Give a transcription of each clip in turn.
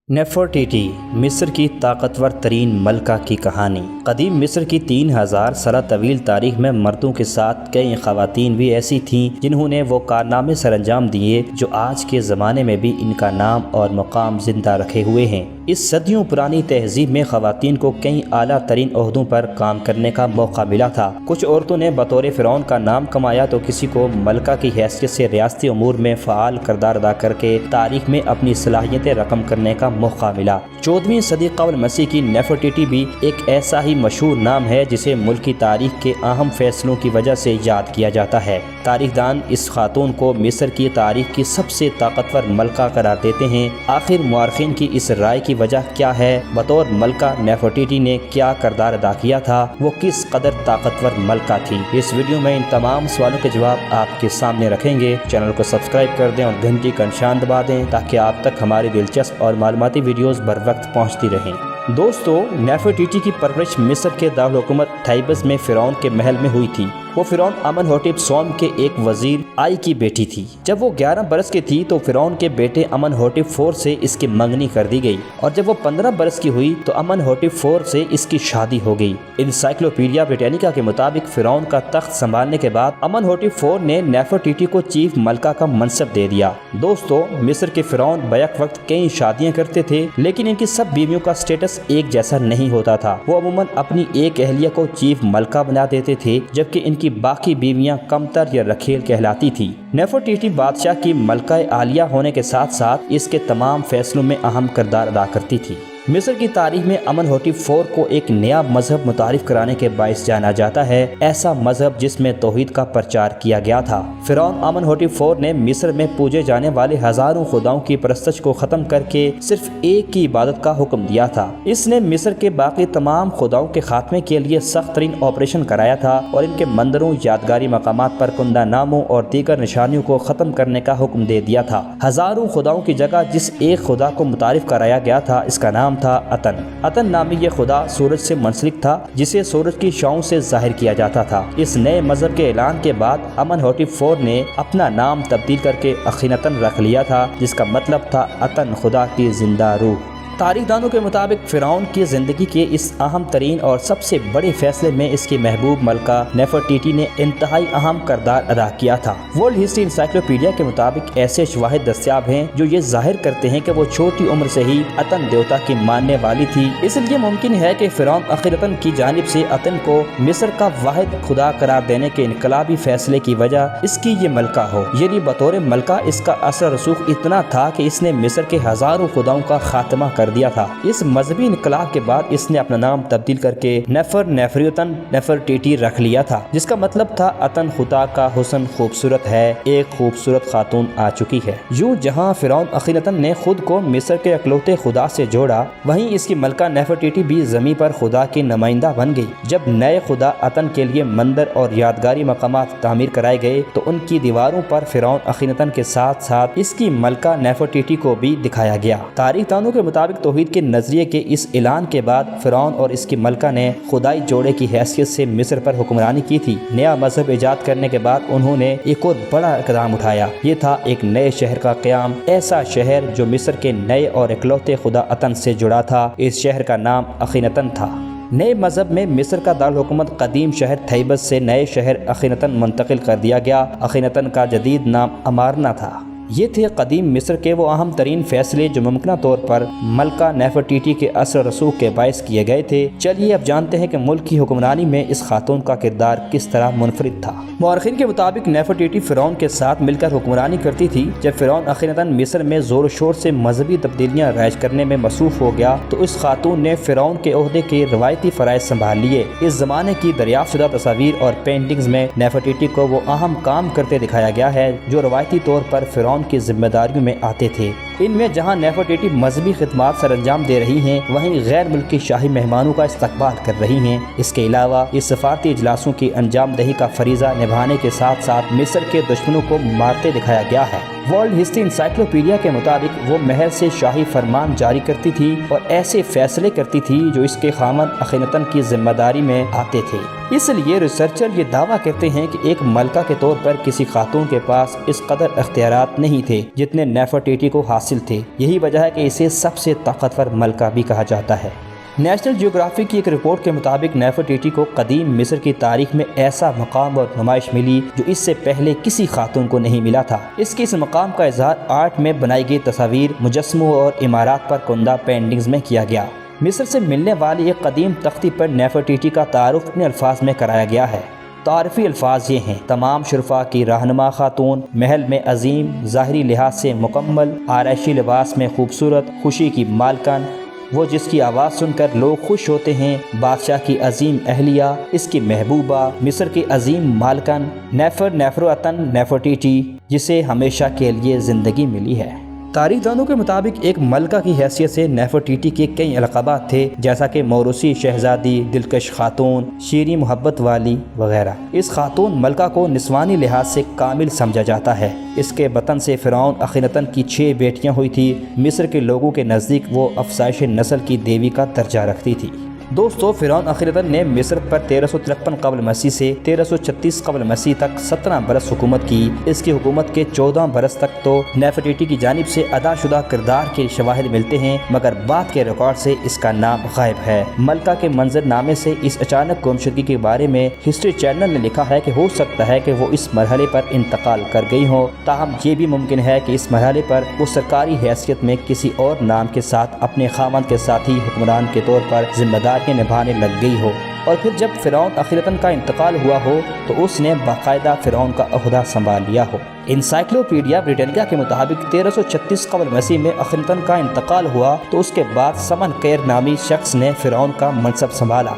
नेफरटीटी मिस्र की ताकतवर तरीन मलका की कहानी। कदीम मिस्र की 3000 साल तवील तारीख में मर्दों के साथ कई ख़वातीन भी ऐसी थीं जिन्होंने वो कारनामे सरअंजाम दिए जो आज के ज़माने में भी इनका नाम और मकाम ज़िंदा रखे हुए हैं। इस सदियों पुरानी तहजीब में ख़वातीन को कई आला तरीन ओहदों पर काम करने का मौका मिला था। कुछ औरतों ने बतौर फ़िरौन का नाम कमाया तो किसी को मलका की हैसियत से रियासती उमूर में फ़ाल किरदार अदा करके तारीख में अपनी सलाहियतें रकम करने का मौका मिला। 14वीं सदी क़ब्ल मसीह की नेफरटीटी भी एक ऐसा ही मशहूर नाम है जिसे मुल्क की तारीख के अहम फैसलों की वजह से याद किया जाता है। तारीखदान इस खातून को मिस्र की तारीख की सबसे ताकतवर मलका करार देते हैं। आखिर मुआरखीन की इस राय की वजह क्या है? बतौर मलका नेफरटीटी ने क्या किरदार अदा किया था? वो किस कदर ताकतवर मलका थी? इस वीडियो में इन तमाम सवालों के जवाब आपके सामने रखेंगे। चैनल को सब्सक्राइब कर दें और घंटी का निशान दबा दें ताकि आप तक हमारी दिलचस्प और मालूमाती वीडियोस बर वक्त पहुंचती रहें। दोस्तों, नेफरटीटी की परवरिश मिस्र के दारुल हुकूमत थैबस में फ़िरौन के महल में हुई थी। वो फ़िरौन अमनहोटेप सोम के एक वजीर आई की बेटी थी। जब वो 11 बरस की थी तो फ़िरौन के बेटे अमनहोटेप IV से इसकी मंगनी कर दी गई और जब वो 15 बरस की हुई तो अमनहोटेप IV से इसकी शादी हो गई। इनसाइक्लोपीडिया ब्रिटानिका के मुताबिक फ़िरौन का तख्त संभालने के बाद अमनहोटेप IV ने नेफरटीटी को चीफ मलका का मनसब दे दिया। दोस्तों, मिस्र के फ़िरौन बैक वक्त कई शादियाँ करते थे लेकिन इनकी सब बीवियों का स्टेटस एक जैसा नहीं होता था। वो अमूमन अपनी एक अहलिया को चीफ मलका बना देते थे जबकि इनकी बाकी बीवियां कमतर या रखेल कहलाती थी। नेफरटीटी बादशाह की मलका आलिया होने के साथ साथ इसके तमाम फैसलों में अहम किरदार अदा करती थी। मिस्र की तारीख में अमनहोटेप IV को एक नया मजहब मुतारिफ कराने के बाइस जाना जाता है, ऐसा मजहब जिसमें तौहीद का प्रचार किया गया था। फ़िरौन अमनहोटेप IV ने मिस्र में पूजे जाने वाले हजारों खुदाओं की परस्तश को ख़त्म करके सिर्फ एक की इबादत का हुक्म दिया था। इसने मिस्र के बाकी तमाम खुदाओं के खात्मे के लिए सख्त तरीन ऑपरेशन कराया था और इनके मंदिरों, यादगारी मकामात पर कुंदा नामों और दीगर निशानियों को ख़त्म करने का हुक्म दे दिया था। हजारों खुदाओं की जगह जिस एक खुदा को मुतारिफ कराया गया था इसका नाम था अतन। अतन नामी ये खुदा सूरज से मुंसलिक था जिसे सूरज की शाओं से जाहिर किया जाता था। इस नए मजहब के ऐलान के बाद अमनहोटेप IV ने अपना नाम तब्दील करके अखीनतन रख लिया था जिसका मतलब था अतन, खुदा की जिंदा रूह। तारीखदानों के मुताबिक फ़िरौन की ज़िंदगी के इस अहम तरीन और सबसे बड़े फैसले में इसकी महबूब मलका नेफरटीटी ने इंतहाई अहम किरदार अदा किया था। वर्ल्ड हिस्ट्री इंसाइक्लोपीडिया के मुताबिक ऐसे शवाहिद दस्तियाब हैं जो ये जाहिर करते हैं कि वो छोटी उम्र से ही अतन देवता की मानने वाली थी। इसलिए मुमकिन है कि फ़िरौन अखीरतन की जानिब से अतन को मिस्र का वाहिद खुदा करार देने के इनकलाबी फैसले की वजह इसकी ये मलका हो। यानी बतौर मलका इसका असर रसूख इतना था कि इसने मिस्र के हजारों खुदाओं का खात्मा कर दिया था। इस मजहबी इनकलाब के बाद इसने अपना नाम तब्दील करके नेफरटीटी रख लिया था जिसका मतलब था अतन, खुदा का हुस्न खूबसूरत है, एक खूबसूरत खातून आ चुकी है। यूं जहां फ़िरौन अखीनतन ने खुद को मिस्र के अकलौते खुदा से जोड़ा, वहीं इसकी मलका नेफरटीटी भी ज़मीं पर खुदा की नुमाइंदा बन गई। जब नए खुदा अतन के लिए मंदिर और यादगारी मकामात तामीर कराए गए तो उनकी दीवारों पर फ़िरौन अखीनतन के साथ साथ इसकी मलका नेफरटीटी को भी दिखाया गया। तारीखदानों के मुताबिक तौहीद के नजरिए के इस ऐलान के बाद फ़िरौन और इसकी मलका ने खुदाई जोड़े की हैसियत से मिस्र पर हुक्मरानी की थी। नया मजहब इजाद करने के बाद उन्होंने एक और बड़ा इक़दाम उठाया। ये था एक नए शहर का क़याम, ऐसा शहर जो मिस्र के नए और इकलौते खुदा अतन से जुड़ा था। इस शहर का नाम अखीनतन था। नए मजहब में मिस्र का दारुल हुकूमत कदीम शहर थैबस से नए शहर अखीनतन मुंतकिल कर दिया गया। अखीनतन का जदीद नाम अमारना था। ये थे कदीम मिस्र के वो अहम तरीन फैसले जो मुमकिन तौर पर मलका नेफरटीटी के असर रसूख के बायस किए गए थे। चलिए अब जानते हैं कि मुल्क की हुक्मरानी में इस खातून का किरदार किस तरह मुनफरिद था। मुआरखीन के मुताबिक नेफरटीटी फ़िरौन के साथ मिलकर हुक्मरानी करती थी। जब फ़िरौन अखीनतन मिस्र में ज़ोर शोर से मजहबी तब्दीलियाँ राइज करने में मसरूफ़ हो गया तो इस खातून ने फ़िरौन के ओहदे के रवायती फ़राइज़ संभाल लिए। इस ज़माने की दरियाफ़्त शुदा तस्वीर और पेंटिंग्स में नेफरटीटी को वो अहम काम करते दिखाया गया है जो रवायती तौर पर फ़िरौन की जिम्मेदारियों में आते थे। इनमें जहां नेफरटीटी मजहबी खिदमात सरअंजाम दे रही हैं, वहीं गैर मुल्की शाही मेहमानों का इस्तकबाल कर रही हैं। इसके अलावा इस सफारती इजलासों की अंजाम दही का फरीज़ा निभाने के साथ साथ मिस्र के दुश्मनों को मारते दिखाया गया है। ورلڈ ہسٹری انسائکلوپیڈیا کے مطابق وہ محل سے شاہی فرمان جاری کرتی تھی اور ایسے فیصلے کرتی تھی جو اس کے خامند اخیناتن کی ذمہ داری میں آتے تھے۔ اس لیے ریسرچر یہ دعویٰ کرتے ہیں کہ ایک ملکہ کے طور پر کسی خاتون کے پاس اس قدر اختیارات نہیں تھے جتنے نیفرٹیٹی کو حاصل تھے۔ یہی وجہ ہے کہ اسے سب سے طاقتور ملکہ بھی کہا جاتا ہے۔ نیشنل جیوگرافی کی ایک رپورٹ کے مطابق نیفرٹیٹی کو قدیم مصر کی تاریخ میں ایسا مقام اور نمائش ملی جو اس سے پہلے کسی خاتون کو نہیں ملا تھا۔ اس کے اس مقام کا اظہار آرٹ میں بنائی گئی تصاویر، مجسموں اور عمارات پر کندہ پینٹنگز میں کیا گیا۔ مصر سے ملنے والی ایک قدیم تختی پر نیفرٹیٹی کا تعارف اپنے الفاظ میں کرایا گیا ہے۔ تعارفی الفاظ یہ ہیں: تمام شرفا کی رہنما خاتون، محل میں عظیم، ظاہری لحاظ سے مکمل، آرائشی لباس میں خوبصورت، خوشی کی مالکن، وہ جس کی آواز سن کر لوگ خوش ہوتے ہیں، بادشاہ کی عظیم اہلیہ، اس کی محبوبہ، مصر کی عظیم مالکن، نیفروتن نیفرٹیٹی، جسے ہمیشہ کے لیے زندگی ملی ہے۔ تاریخ دانوں کے مطابق ایک ملکہ کی حیثیت سے نیفرٹیٹی کے کئی القابات تھے، جیسا کہ موروثی شہزادی، دلکش خاتون، شیریں محبت والی وغیرہ۔ اس خاتون ملکہ کو نسوانی لحاظ سے کامل سمجھا جاتا ہے۔ اس کے بطن سے فرعون اخیناتن کی 6 بیٹیاں ہوئی تھی۔ مصر کے لوگوں کے نزدیک وہ افزائش نسل کی دیوی کا درجہ رکھتی تھی۔ دوستو، فرعون اخیناتن نے مصر پر 1353 قبل مسیح سے 1336 قبل مسیح تک 17 برس حکومت کی۔ اس کی حکومت کے 14 برس تک تو نیفرٹیٹی کی جانب سے ادا شدہ کردار کے شواہد ملتے ہیں، مگر بعد کے ریکارڈ سے اس کا نام غائب ہے۔ ملکہ کے منظر نامے سے اس اچانک گمشدگی کے بارے میں ہسٹری چینل نے لکھا ہے کہ ہو سکتا ہے کہ وہ اس مرحلے پر انتقال کر گئی ہوں، تاہم یہ بھی ممکن ہے کہ اس مرحلے پر وہ سرکاری حیثیت میں کسی اور نام کے ساتھ اپنے خاوند کے ساتھی حکمران کے طور پر ذمہ دار نبھانے لگ گئی ہو، اور پھر جب فرعون اخیناتن کا انتقال ہوا ہو تو اس نے باقاعدہ فرعون کا عہدہ سنبھال لیا ہو۔ انسائکلوپیڈیا بریٹانیکا کے مطابق 1336 قبل مسیح میں اخیناتن کا انتقال ہوا تو اس کے بعد سمن کیر نامی شخص نے فرعون کا منصب سنبھالا۔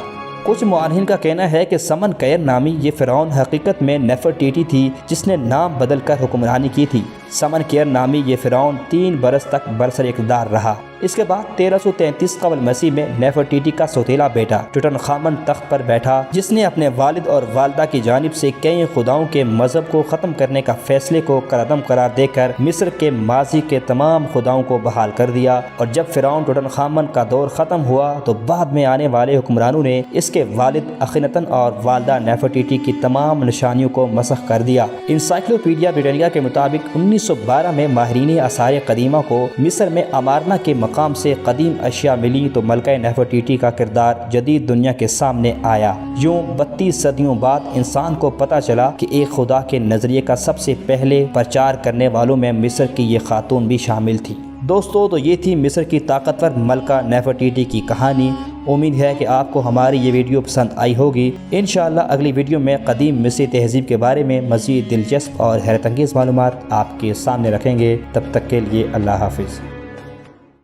کچھ مؤرخین کا کہنا ہے کہ سمن کیر نامی یہ فرعون حقیقت میں نیفرٹیٹی تھی جس نے نام بدل کر حکمرانی کی تھی۔ سمن کیر نامی یہ فرعون 3 برس تک برسر اقتدار رہا۔ اس کے بعد 1333 قبل مسیح میں نیفرٹیٹی کا سوتیلا بیٹا ٹوٹن خامن تخت پر بیٹھا، جس نے اپنے والد اور والدہ کی جانب سے کئی خداؤں کے مذہب کو ختم کرنے کا فیصلے کو کالعدم قرار دے کر مصر کے ماضی کے تمام خداؤں کو بحال کر دیا۔ اور جب فرعون ٹوٹن خامن کا دور ختم ہوا تو بعد میں آنے والے حکمرانوں نے اس کے والد اخیناتن اور والدہ نیفرٹیٹی کی تمام نشانیوں کو مسخ کر دیا۔ انسائکلوپیڈیا بریٹانیکا کے مطابق 1912 میں ماہرین آثار قدیمہ کو مصر میں امارنا کے مقام سے قدیم اشیاء ملی تو ملکہ نیفرٹیٹی کا کردار جدید دنیا کے سامنے آیا۔ یوں 32 صدیوں بعد انسان کو پتہ چلا کہ ایک خدا کے نظریے کا سب سے پہلے پرچار کرنے والوں میں مصر کی یہ خاتون بھی شامل تھی۔ دوستو، تو یہ تھی مصر کی طاقتور ملکہ نیفرٹیٹی کی کہانی۔ امید ہے کہ آپ کو ہماری یہ ویڈیو پسند آئی ہوگی۔ انشاءاللہ اگلی ویڈیو میں قدیم مصری تہذیب کے بارے میں مزید دلچسپ اور حیرت انگیز معلومات آپ کے سامنے رکھیں گے۔ تب تک کے لیے اللہ حافظ۔